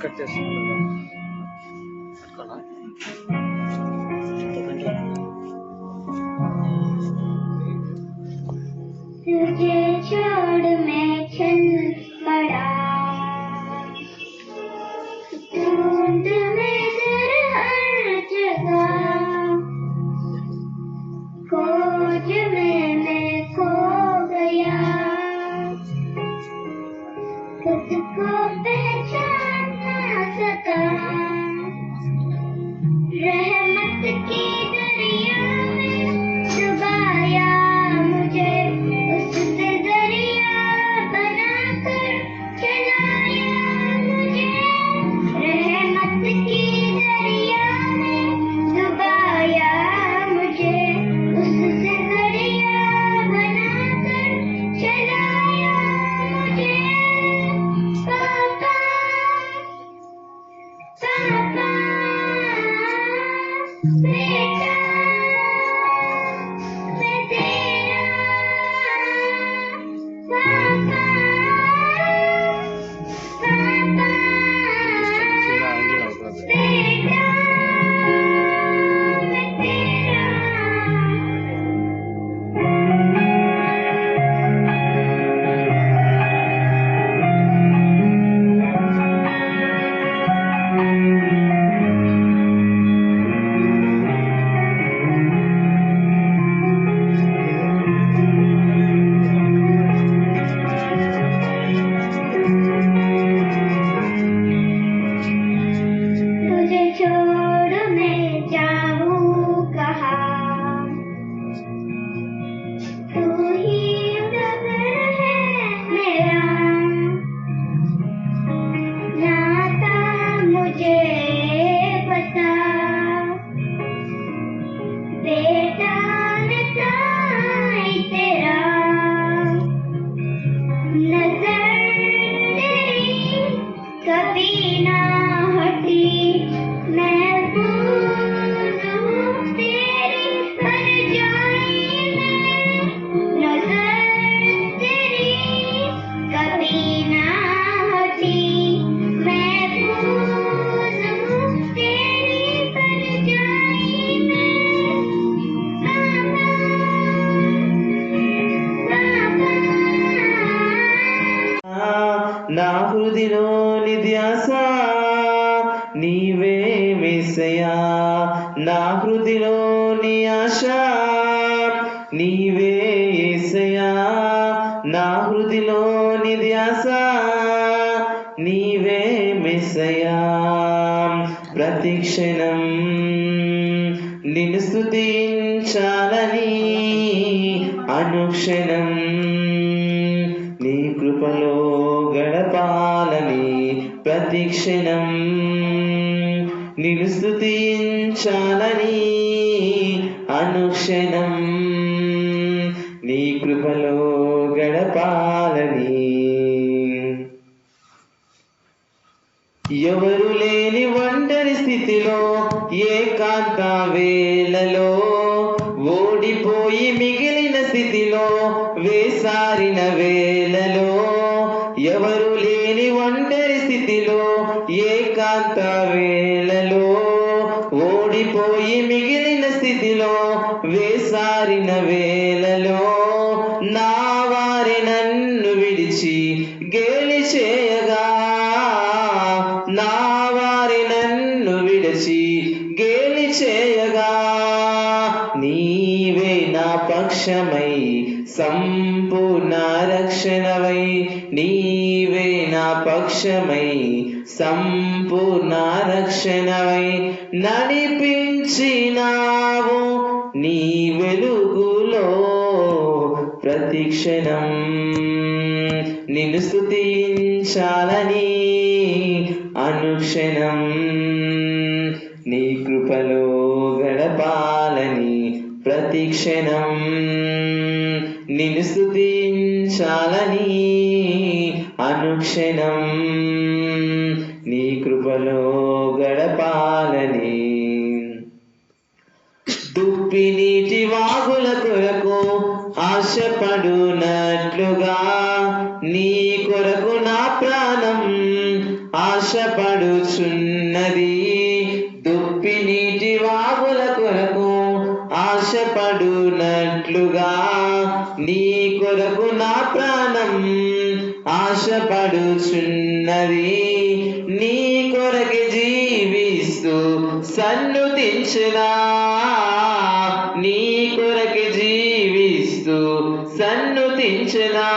Cut చేస్తున్నా तुझे छोड़ मैं चल पड़ा, ढूंढ में तेरे हर जगह, खोज में मैं खो गया, खुद को पहचान ना सका, रहमत की दरिया पापा बेटा मैं तेरा पापा पापा बेटा मैं तेरा तुझे छोड़ मैं जाऊं कहाँ तू ही सब है मेरा नाता मुझे बता बेटा नताई तेरा नजर तेरी कभी ना हटी महफूज हूँ तेरी हर जाई में नजर तेरी कभी ना हटी महफूज हूँ तेरी हर जाई में पापा నా హృదిలోని ధ్యాస నీవే యేసయ్యా నా హృదిలోని ఆశ నీవే యేసయ్యా నా హృదిలోని ధ్యాస నీవే యేసయ్యా ప్రతి క్షణం నిన్ను స్తుతించాలని అనుక్షణం నీ కృపలో గడపాలని ప్రతి క్షణం నిన్ను స్తుతించాలని అనుక్షణం నీ కృపలో గడపాలని ఎవరు లేని ఒంటరి స్థితిలో ఏకాంత వేళలో ఓడిపోయి మిగిలిన స్థితిలో వేసారిన వేళలో ఎవరు లేని ఒంటరి స్థితిలో ఏకాంత వేళలో ఓడిపోయి మిగిలిన స్థితిలో వేసారిన వేళలో నా వారి నన్ను విడిచి గేలి చేయగా నా వారి నన్ను విడిచి గేలి చేయగా నీవే నా పక్షమై సంపూర్ణ రక్షణవై నీవే నా పక్షమై సంపూర్ణ రక్షణవై నడిపించినావు నీ వెలుగులో ప్రతి క్షణం నిన్ను స్తుతించాలని అనుక్షణం నీ కృపలో గడపాలని ప్రతి క్షణం నిన్ను స్తుతించాలని అనుక్షణం నీ కృపలో గడపాలని దుప్పి నీటి వాగుల కొరకు ఆశపడునట్లుగా నీ కొరకు నా ప్రాణం ఆశపడుచున్నది దుప్పి నీటి వాగుల కొరకు ఆశపడునట్లుగా నీ కొరకు నా ప్రాణం ఆశపడుచున్నది నీ కొరకి జీవిస్తూ సన్నుతించునా నీ కొరకి జీవిస్తూ సన్నుతించునా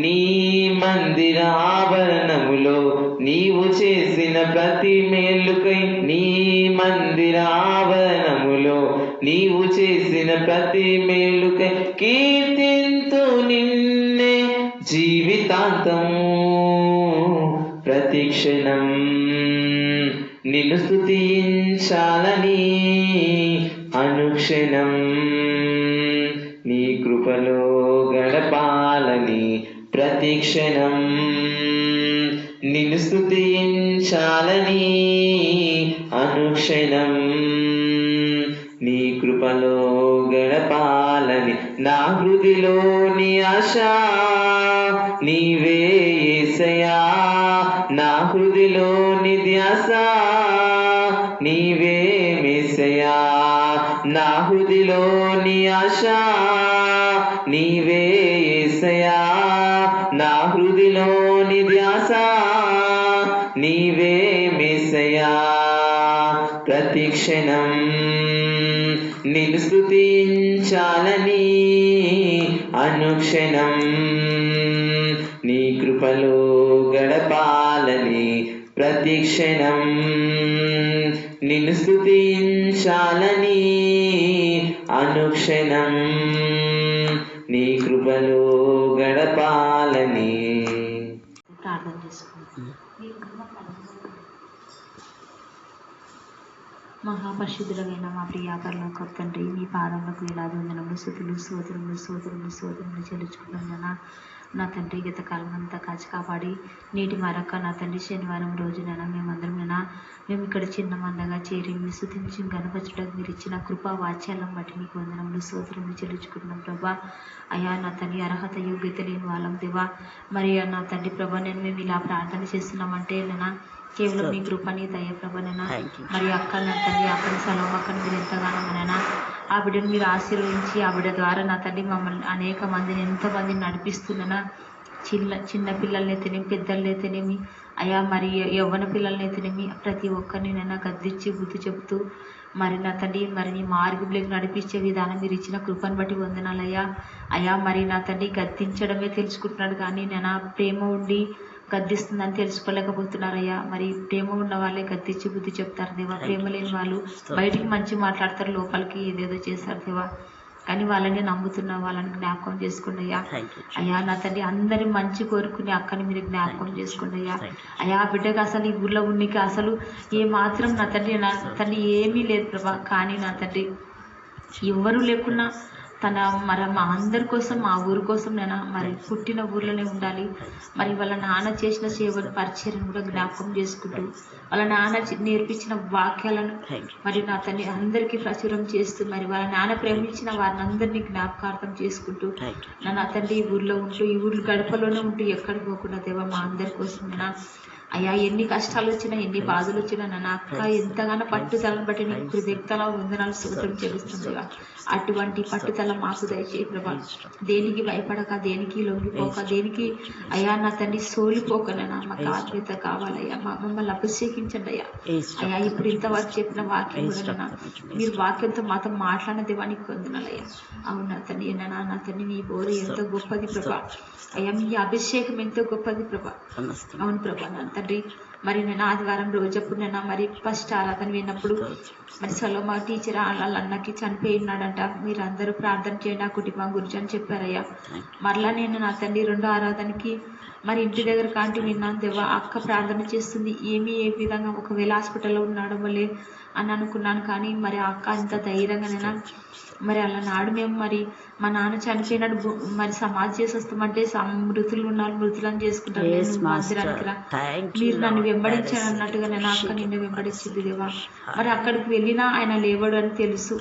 నీ మందిర ఆభరణములో నీవు చేసిన ప్రతి మేలుకై నీ మందిర ఆభరణములో నీవు చేసిన ప్రతి మేలుకై కీర్తింతు నిన్నే జీవితాంతము ప్రతి క్షణం నిన్ను స్తుతించాలని అనుక్షణం నీ కృపలో గడపాలని ప్రతి క్షణం నిన్ను స్తుతించాలని చాలని అనుక్షణం నీ కృపలో గడపాలని నా హృదిలోని ఆశ నీవే యేసయ్యా నా హృదిలోని ధ్యాస నీవే యేసయ్యా నా హృదిలోని ఆశ నీవే యేసయ్యా నా హృదిలోని ధ్యాస నీవే యేసయ్యా ప్రతి క్షణం నిన్ను స్తుతించాలని అనుక్షణం నీ కృపలో గడపాలని ప్రతి క్షణం నిన్ను స్తుతించాలని అనుక్షణం నీ కృపలో గడపాలని. ప్రార్థన చేసుకుంటాం. మహాపరిశుద్ధులైన మా ప్రియాపరలోక తండ్రి మీ పాదములకు వేలాది వందనములు స్తుతులు స్తోత్రములు చెల్లించుకున్నాను. నా తండ్రి గత కాలం అంతా కాచి కాపాడి నేటి మరొక నా తండ్రి శనివారం రోజునైనా మేమందరం మేము ఇక్కడ చిన్న మందగా చేరి మీ స్తుతించి గణపరచడానికి మీరు ఇచ్చిన కృపా వాత్సల్యం బట్టి మీకు వందనములు స్తోత్రములు చెల్లించుకుంటున్నాం ప్రభా. అయ్యా నా తండ్రి అర్హత యోగ్యత లేని వాళ్ళం దేవా. మరి నా తండ్రి ప్రభా మేము ఇలా ప్రార్థన చేస్తున్నామంటే కేవలం మీ కృపని దయ ప్రభనైనా మరి అక్క నా తండ్రి అక్కని సెలవు అక్కని మీరు ఎంతగానో మనైనా ఆ బిడ్డను మీరు ఆశీర్వదించి ఆ బిడ్డ ద్వారా నా తండ్రి మమ్మల్ని అనేక మందిని ఎంతోమందిని నడిపిస్తున్నానా. చిన్న పిల్లలనైతేనేమి పెద్దలనైతేనేమి అయ్యా మరి యవ్వన పిల్లలనైతేనేమి ప్రతి ఒక్కరిని నైనా గద్దించి బుద్ధి చెబుతూ మరి నా తండ్రి మరి నీ మార్గంలోకి నడిపించే విధానం మీరు ఇచ్చిన కృపను బట్టి వందనాలయ్యా. అయ్యా మరి నా తండ్రి గద్దించడమే తెలుసుకుంటున్నాడు కానీ నేను ప్రేమ ఉండి గద్దిస్తుందని తెలుసుకోలేకపోతున్నారయ్యా. మరి ప్రేమ ఉన్న వాళ్ళే గద్దించి బుద్ధి చెప్తారు దేవా. ప్రేమ లేని వాళ్ళు బయటికి మంచి మాట్లాడతారు, లోపలికి ఏదేదో చేస్తారు దేవా. కానీ వాళ్ళని నమ్ముతున్నా, వాళ్ళని జ్ఞాపకం చేసుకోండి అయ్యా. అయ్యా నా తండ్రి అందరి మంచి కోరుకుని అక్కని మీరు జ్ఞాపకం చేసుకోండి అయ్యా. అయ్యా ఆ బిడ్డకు అసలు ఈ ఊళ్ళో ఉన్నికి అసలు ఏ మాత్రం నా తండ్రి ఏమీ లేదు ప్రభా. కానీ నా తండ్రి ఎవరు లేకున్నా మరి మా అందరి కోసం మా ఊరి కోసం నేను మరి పుట్టిన ఊర్లోనే ఉండాలి. మరి వాళ్ళ నాన్న చేసిన సేవను పరిచయం కూడా జ్ఞాపకం చేసుకుంటూ వాళ్ళ నాన్న నేర్పించిన వాక్యాలను మరి నా తండ్రి అందరికీ ప్రచురం చేస్తూ మరి వాళ్ళ నాన్న ప్రేమించిన వారిని అందరినీ జ్ఞాపకార్థం చేసుకుంటూ నా తండ్రి ఈ ఊర్లో ఉంటూ ఈ ఊర్లో గడపలోనే ఉంటూ ఎక్కడికి పోకుండా దేవా మా అందరి కోసం నేను అయ్యా ఎన్ని కష్టాలు వచ్చినా ఎన్ని బాధలు వచ్చినా నా అక్క ఎంతగానో పట్టుదలను బట్టి నీకు కృతజ్ఞతల వందనాలు స్తోత్రం చెల్లిస్తుందిగా. అటువంటి పట్టుదల మాకు దయచేయి ప్రభా. దేనికి భయపడక, దేనికి లొంగిపోక, దేనికి అయ్యా నా తండ్రి సోలిపోకనైనా మాకు ఆత్మీయత కావాలయ్యా. మమ్మల్ని అభిషేకించండి అయ్యా. అయ్యా ఇప్పుడు ఇంతవరకు చెప్పిన వాక్యం కూడా మీరు వాక్యంతో మాతో మాట్లాడిన దేవానికి వందనాలయ్యా. అవును నా తండ్రి నా తండ్రి నీ బోరు ఎంతో గొప్పది ప్రభా. అయ్యా మీ అభిషేకం ఎంతో గొప్పది ప్రభా. అవును ప్రభా నా తండ్రి. మరి నేను ఆదివారం రోజప్పుడు నేను మరి ఫస్ట్ ఆరాధన విన్నప్పుడు మరి సలోమా టీచర్ వాళ్ళ అన్నకి చనిపోయినాడంట, మీరు అందరూ ప్రార్థన చేయండి ఆ కుటుంబం గురించి అని చెప్పారయ్యా. మరలా నేను నా తండ్రి రెండో ఆరాధనకి మరి ఇంటి దగ్గర కాంటి విన్నాను దేవా. అక్క ప్రార్థన చేస్తుంది ఏ విధంగా ఒకవేళ హాస్పిటల్లో ఉన్నాడో మళ్ళీ అని అనుకున్నాను. కానీ మరి అక్క ఇంత ధైర్యంగానైనా మరి అలా నాడు మేము మరి మా నాన్న చనిపోయినాడు మరి సమాధి చేసి వస్తామంటే మృతులు ఉన్నారు, మృతులను చేసుకుంటారు మందిరానికి రా, మీరు నన్ను వెంబడించాను అన్నట్టుగా నేను అక్క నిన్ను వెంబడించింది దేవా. మరి అక్కడికి వెళ్ళినా ఆయన లేవడు అని తెలుసు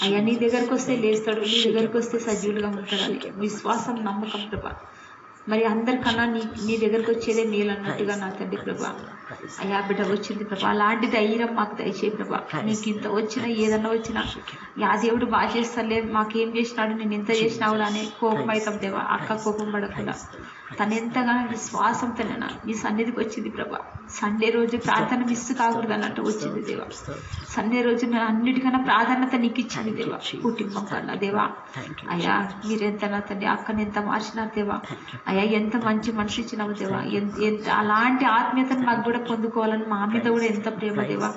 అయ్యా. నీ దగ్గరకు వస్తే లేస్తాడు, నీ దగ్గరకు వస్తే సజీవులుగా ఉంటాడు అని విశ్వాసం నమ్మకం ప్రభా. మరి అందరికన్నా నీ దగ్గరకు వచ్చేదే మేలు అన్నట్టుగా నా తండ్రి ప్రభా. అయ్యా బిడ్డ వచ్చింది ప్రభా. అలాంటి ధైర్యం మాకు దయచేయి ప్రభా. నీకు ఇంత వచ్చినా ఏదన్నా వచ్చినా ఆ దేవుడు బాగా చేస్తాలే, మాకేం చేసినాడు, నేను ఎంత చేసినావు అనే కోపం అవుతాం దేవా. అక్క కోపం పడకుండా తను ఎంతగానో విశ్వాసంతో నీ సన్నిధికి వచ్చింది ప్రభా. సండే రోజు ప్రార్థన మిస్ కాకూడదు అన్నట్టు వచ్చింది దేవా. సండే రోజు నేను అన్నిటికన్నా ప్రాధాన్యత నీకు ఇచ్చింది దేవా, కుటుంబం కన్నా దేవా. అయ్యా మీరెంత నా తండ్రి అక్కని ఎంత మార్చినారు దేవా. అయ్యా ఎంత మంచి మనిషి ఇచ్చినావు దేవా. ఎంత అలాంటి ఆత్మీయతను మాకు కూడా పొందుకోవాలని, మా మీద కూడా ఎంత ప్రేమ దేవా.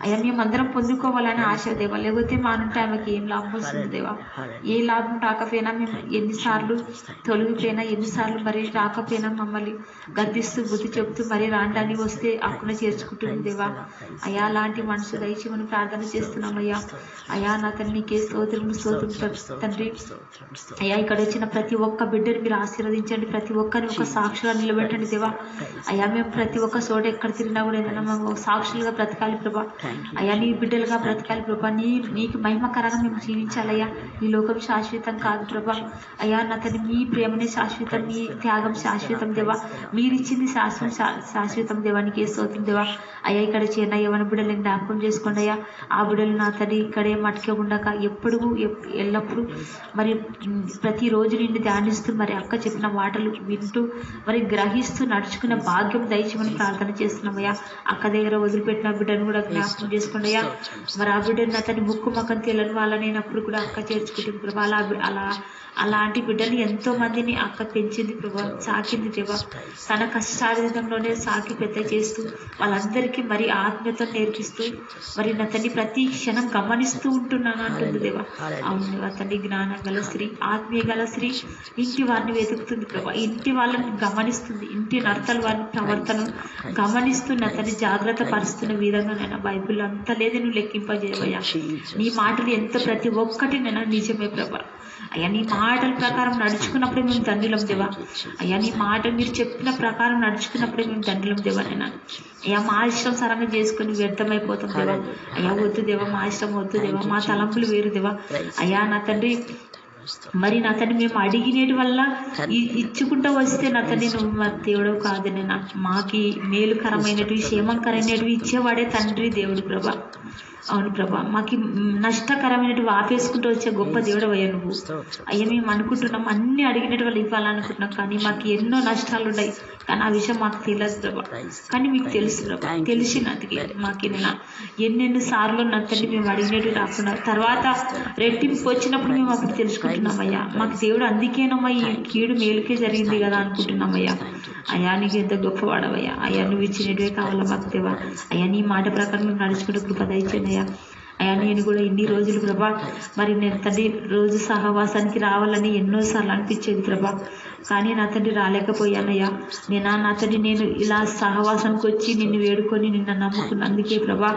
అయ్యా మేమందరం పొందుకోవాలని ఆశ దేవా. లేకపోతే మానుంటే ఆమెకి ఏం లాభం వస్తుంది దేవా. ఏ లాభం రాకపోయినా మేము ఎన్నిసార్లు తొలగిపోయినా, ఎన్నిసార్లు మరి రాకపోయినా మమ్మల్ని గద్దిస్తూ బుద్ధి చెబుతూ మరి రాండాన్ని వస్తే అక్కున చేర్చుకుంటుంది దేవా. అయ్యా అలాంటి మనసు దయచి మనం ప్రార్థన చేస్తున్నాం అయ్యా. అయ్యా నా తండ్రి నీకే స్తోత్రం తండ్రి. అయ్యా ఇక్కడ వచ్చిన ప్రతి ఒక్క బిడ్డను మీరు ఆశీర్వదించండి, ప్రతి ఒక్కరిని ఒక సాక్షిగా నిలబెట్టండి దేవా. అయ్యా మేము ప్రతి ఒక్క చోట ఎక్కడ తిరిగినా కూడా ఏదైనా మేము సాక్షులుగా బ్రతకాలి ప్రభా. అయ్యా నీ బిడ్డలుగా బ్రతకాలి ప్రభా. నీకు మహిమకరంగా మేము జీవించాలయ్యా. ఈ లోకం శాశ్వతం కాదు ప్రభా. అయ్యా నా తండ్రి మీ ప్రేమనే శాశ్వతం, మీ త్యాగం శాశ్వతం దేవా. మీరిచ్చింది శాశ్వతం దేవా. నీకే స్తోత్రం దేవా. అయ్యా ఇక్కడ చేరిన యవన బిడ్డలను జ్ఞాపకం చేసుకోండి అయ్యా. ఆ బిడ్డలు నా తండ్రి ఇక్కడే మట్టుకే ఉండక ఎప్పుడు ఎల్లప్పుడూ మరి ప్రతిరోజు నిన్ను ధ్యానిస్తూ మరి అక్క చెప్పిన మాటలు వింటూ మరి గ్రహిస్తూ నడుచుకునే భాగ్యం దయచేయమని ప్రార్థన చేస్తున్నామయ్యా. అక్క దగ్గర వదిలిపెట్టిన బిడ్డను కూడా జ్ఞాపకం చేసుకోండి అయ్యా. మరి ఆ బిడ్డను అతని ముక్కు మక్కం తెలియని వాళ్ళనైనప్పుడు కూడా అక్క చేర్చుకుంటుంది ప్రభా. అలాంటి బిడ్డని ఎంతో మందిని అక్క పెంచింది ప్రభా, సాకింది దేవా. తన కష్టార్జితంలోనే సాకి పెద్ద చేస్తూ వాళ్ళందరికీ మరి ఆత్మీయత నేర్పిస్తూ మరి నా తండ్రి ప్రతి క్షణం గమనిస్తూ ఉంటున్నాను అంటుంది దేవా. అవును అతని జ్ఞానం గల స్త్రీ, ఆత్మీయ గల స్త్రీ ఇంటి వారిని వెతుకుతుంది ప్రభా. ఇంటి వాళ్ళని గమనిస్తుంది, ఇంటి నర్తలు వారిని ప్రవర్తన గమనిస్తున్న అతన్ని జాగ్రత్త పరుస్తున్న విధంగా నేను బైబిల్ అంత లేదు నువ్వు లెక్కింపజేయవయ్యా. నీ మాటలు ఎంతో ప్రతి ఒక్కటి నేను నిజమే ప్రభా. అయ్యా నీ మాటల ప్రకారం నడుచుకున్నప్పుడే మేము దండులం దేవా. అయ్యా నీ మాటలు మీరు చెప్పిన ప్రకారం నడుచుకున్నప్పుడే మేము దండులం దేవా. నేను అయ్యా మా ఇష్టం సరంగా చేసుకుని వ్యర్థమైపోతాం దేవా. అయ్యా వద్దు దేవా, మా ఇష్టం వద్దు దేవా, మా తలంపులు వేరు దేవా. అయ్యా నా తండ్రి మరి నా తండ్రి మేము అడిగినేటి వల్ల ఇచ్చుకుంటూ వస్తే నా తండ్రి నువ్వు మా దేవుడు కాదు. నేను మాకి మేలుకరమైనవి క్షేమకరమైనవి ఇచ్చేవాడే తండ్రి దేవుడు ప్రభా. అవును ప్రభా, మాకు నష్టకరమైనవి ఆపేసుకుంటూ వచ్చే గొప్ప దేవుడు అయ్యా నువ్వు. అయ్యా మేము అనుకుంటున్నాం అన్ని అడిగినట్టు వాళ్ళు ఇవ్వాలనుకుంటున్నాం, కానీ మాకు ఎన్నో నష్టాలు ఉన్నాయి. కానీ ఆ విషయం మాకు తెలియదు ప్రభా. కానీ మీకు తెలుసు ప్రభా. తెలిసినందుకే మాకు ఎన్నెన్ని సార్లు నా తండ్రి మేము అడిగినట్టు రాకుండా తర్వాత రెట్టింపు వచ్చినప్పుడు మేము అప్పుడు తెలుసుకుంటున్నామయ్యా. మాకు దేవుడు అందుకేనమ్మా ఈ కీడు మేలుకే జరిగింది కదా అనుకుంటున్నామయ్యా. అయ్యా నీకు ఎంత గొప్పవాడవయ్యా. అయ్యా నువ్వు ఇచ్చినట్టువే కావాలా మాకు దేవా. అయ్యా నీ మాట ప్రకారం మేము నడుచుకుంటే కృప దయచేయండి అయ్యా. అయ్యా నేను కూడా ఇన్ని రోజులు ప్రభా మరి నేను తండ్రి రోజు సహవాసానికి రావాలని ఎన్నోసార్లు అనిపించేది ప్రభా. కానీ నా తండ్రి రాలేకపోయానయ్యా. నా తండ్రి నేను ఇలా సహవాసానికి వచ్చి నిన్ను వేడుకొని నిన్ను నమ్ముకున్నందుకే ప్రభా.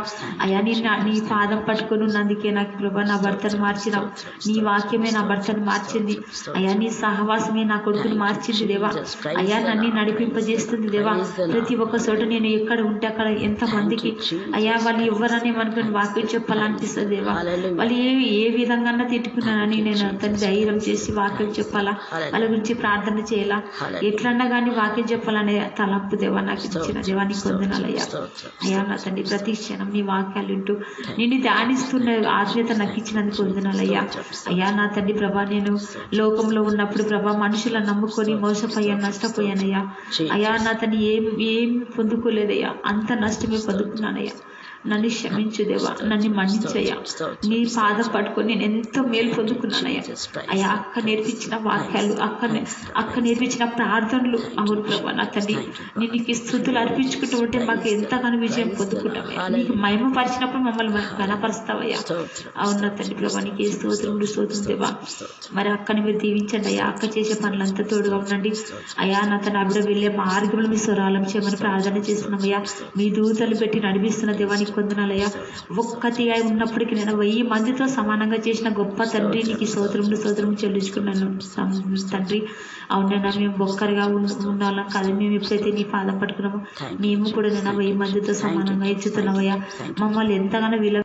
అయ్యా నీ పాదం పట్టుకొని ఉన్నందుకే నాకు ప్రభా నా భర్తను మార్చినావు. నీ వాక్యమే నా భర్తను మార్చింది అయ్యా. నీ సహవాసమే నా కొడుకుని మార్చింది దేవా. అయ్యా నన్ను నడిపింపజేస్తుంది దేవా. ప్రతి ఒక్క చోట నేను ఎక్కడ ఉంటే అక్కడ ఎంతమందికి అయ్యా వాళ్ళు ఎవరని ఏమనుకుని వాక్యం చెప్పాలనిపిస్తుంది దేవా. వాళ్ళు ఏ విధంగా తిట్టుకున్నానని నేను అతన్ని ధైర్యం చేసి వాక్యం చెప్పాలా, వాళ్ళ గురించి ప్రార్థన చేయాలా, ఎట్లన్నా కానీ వాక్యం చెప్పాలనే తలంపు దేవా నాకు ఇచ్చిన దేవా. నీకు వందనాలయ్యా. అయ్యా నా తండ్రి ప్రతి క్షణం నీ వాక్యాలు వింటూ నిన్ను ధ్యానిస్తున్న ఆత్మీయత నాకు ఇచ్చినందుకు వందనాలయ్యా. అయ్యా నా తండ్రి ప్రభా నేను లోకంలో ఉన్నప్పుడు ప్రభా మనుషులను నమ్ముకొని మోసపోయాను, నష్టపోయానయ్యా. అయ్యా నా తండ్రి ఏం పొందుకోలేదయ్యా. అంత నష్టమే పొందుకున్నానయ్యా. నన్ను క్షమించు దేవా, నన్ను మన్నించయ్యా. నీ పాదం పట్టుకొని నేను ఎంతో మేలు పొందుకున్నానయ్యా. అయ్యా అక్క నేర్పించిన వాక్యాలు, అక్క నేర్పించిన ప్రార్థనలు అవును ప్రభా నా తండ్రి నీకు స్తుతులు అర్పించుకుంటూ ఉంటే మాకు ఎంతగానో విజయం పొందుకుంటామయ్యా. నీకు మహిమ పరిచినప్పుడు మమ్మల్ని ఘనపరుస్తావయ్యా. అవును నా తండ్రి ప్రభా నీకే స్తోత్రం దేవా. మరి అక్కని మీరు దీవించండి అయ్యా. అక్క చేసే పనులంతా తోడుగా ఉండండి అయ్యా. నా తన అభిడ వెళ్ళే మార్గంలో మీ స్వరాలం చేయమని ప్రార్థన చేస్తున్నామయ్యా. మీ దూతలు పెట్టి నడిపిస్తున్న దేవానికి కొందనాలయ్యా. ఒక్కటి అయి ఉన్నప్పటికీ నేను 1000 మందితో సమానంగా చేసిన గొప్ప తండ్రి నీకు స్తోత్రం చెల్లించుకున్నాను తండ్రి. అవునైనా మేము ఒక్కరిగా ఉండాలం కాదు. మేము ఎప్పుడైతే నీ పాదం పట్టుకున్నామో మేము కూడా నేను 1000 మందితో సమానంగా ఇచ్చుతున్నామయ్యా. మమ్మల్ని ఎంతగానో